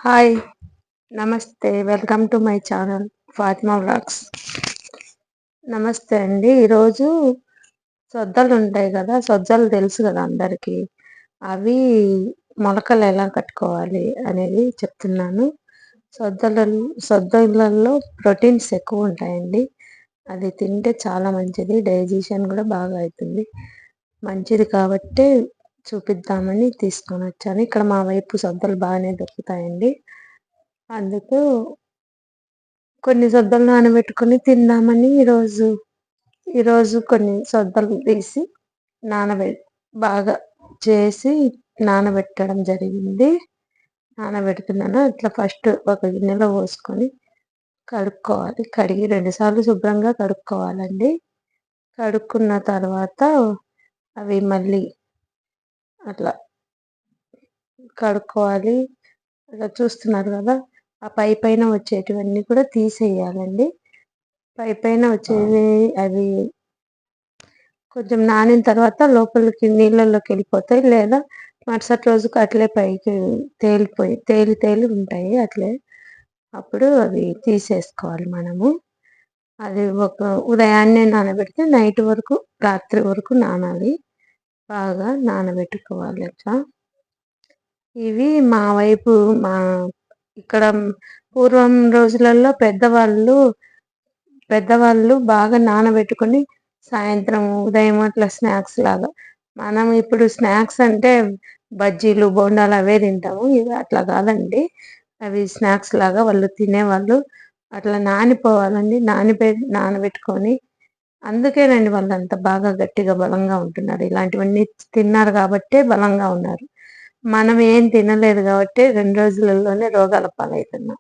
Hi! నమస్తే. Welcome to my channel Fatima vlogs. నమస్తే అండి. ఈరోజు సొద్దలుంటాయి కదా! సొద్దలు తెలుసు కదా అందరికీ. అవి మొలకలు ఎలా కట్టుకోవాలి అనేది చెప్తున్నాను. సొద్దలలో ప్రోటీన్స్ ఎక్కువ ఉంటాయండి. అది తింటే చాలా మంచిది. డైజెషన్ కూడా బాగా అవుతుంది. మంచిది కాబట్టే చూపిద్దామని తీసుకొని వచ్చాను. ఇక్కడ మా వైపు సొద్దలు బాగానే దొరుకుతాయండి. అందుకు కొన్ని సొద్దలు నానబెట్టుకొని తిందామని ఈరోజు కొన్ని సొద్దలు తీసి బాగా చేసి నానబెట్టడం జరిగింది. నానబెడుతున్నాను. ఇట్లా ఫస్ట్ ఒక గిన్నెలో పోసుకొని కడుక్కోవాలి. కడిగి 2 సార్లు శుభ్రంగా కడుక్కోవాలండి. కడుక్కున్న తర్వాత అవి మళ్ళీ అట్లా కడుక్కోవాలి. అలా చూస్తున్నారు కదా! ఆ పైన వచ్చేటివన్నీ కూడా తీసేయాలండి. పైన వచ్చేవి అవి కొంచెం నానిన తర్వాత లోపలికి నీళ్ళలోకి వెళ్ళిపోతాయి. లేదా మరుసటి రోజుకు అట్లే పైకి తేలి ఉంటాయి అట్లే. అప్పుడు అవి తీసేసుకోవాలి మనము. అది ఒక ఉదయాన్నే నానబెడితే నైట్ వరకు, రాత్రి వరకు నానాలి. బాగా నానబెట్టుకోవాలి అట్లా. ఇవి మా వైపు ఇక్కడ పూర్వం రోజులలో పెద్దవాళ్ళు బాగా నానబెట్టుకొని సాయంత్రం, ఉదయం అట్లా స్నాక్స్ లాగా. మనం ఇప్పుడు స్నాక్స్ అంటే బజ్జీలు, బోండాలు అవే తింటాము. ఇవి అట్లా కాదండి. అవి స్నాక్స్ లాగా వాళ్ళు తినేవాళ్ళు. అట్లా నానిపోవాలండి. నానబెట్టుకొని అందుకేనండి వాళ్ళు అంత బాగా గట్టిగా బలంగా ఉంటున్నారు. ఇలాంటివన్నీ తిన్నారు కాబట్టే బలంగా ఉన్నారు. మనం ఏం తినలేదు కాబట్టి 2 రోజులలోనే రోగాల పాలవుతున్నాం.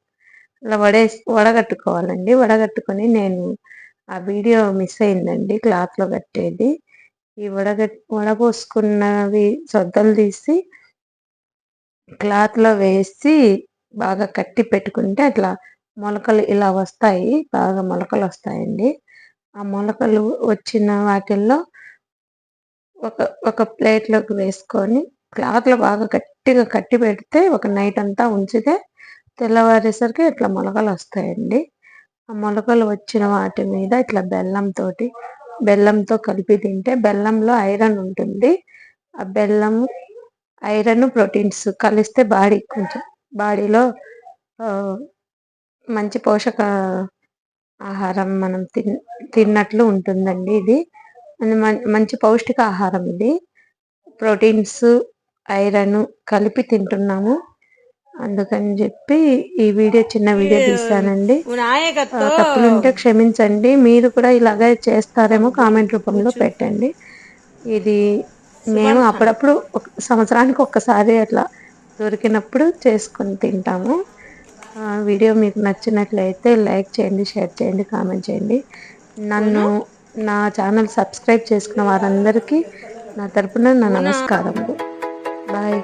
అలా వడగట్టుకోవాలండి. వడగట్టుకొని నేను ఆ వీడియో మిస్ అయిందండి, క్లాత్లో కట్టేది. ఈ వడపోసుకున్నవి సొద్దలు తీసి క్లాత్లో వేసి బాగా కట్టి పెట్టుకుంటే అట్లా మొలకలు ఇలా వస్తాయి. బాగా మొలకలు వస్తాయండి. ఆ మొలకలు వచ్చిన వాటిల్లో ఒక ప్లేట్లోకి వేసుకొని క్లాత్లో బాగా గట్టిగా కట్టి పెడితే ఒక నైట్ అంతా ఉంచితే తెల్లవారేసరికి ఇట్లా మొలకలు వస్తాయండి. ఆ మొలకలు వచ్చిన వాటి మీద ఇట్లా బెల్లంతో కలిపి తింటే బెల్లంలో ఐరన్ ఉంటుంది. ఆ బెల్లం, ఐరన్, ప్రోటీన్స్ కలిస్తే బాడీలో మంచి పోషక ఆహారం మనం తిన్నట్లు ఉంటుందండి. ఇది మంచి పౌష్టిక ఆహారం. ఇది ప్రోటీన్స్, ఐరన్ కలిపి తింటున్నాము. అందుకని చెప్పి ఈ చిన్న వీడియో తీసానండి. తప్పులుంటే క్షమించండి. మీరు కూడా ఇలాగే చేస్తారేమో కామెంట్ రూపంలో పెట్టండి. ఇది మేము అప్పుడప్పుడు సంవత్సరానికి ఒక్కసారి అట్లా దొరికినప్పుడు చేసుకొని తింటాము. వీడియో మీకు నచ్చినట్లయితే లైక్ చేయండి, షేర్ చేయండి, కామెంట్ చేయండి. నా ఛానల్ సబ్స్క్రైబ్ చేసుకున్న వారందరికీ నా తరపున నా నమస్కారములు. బాయ్.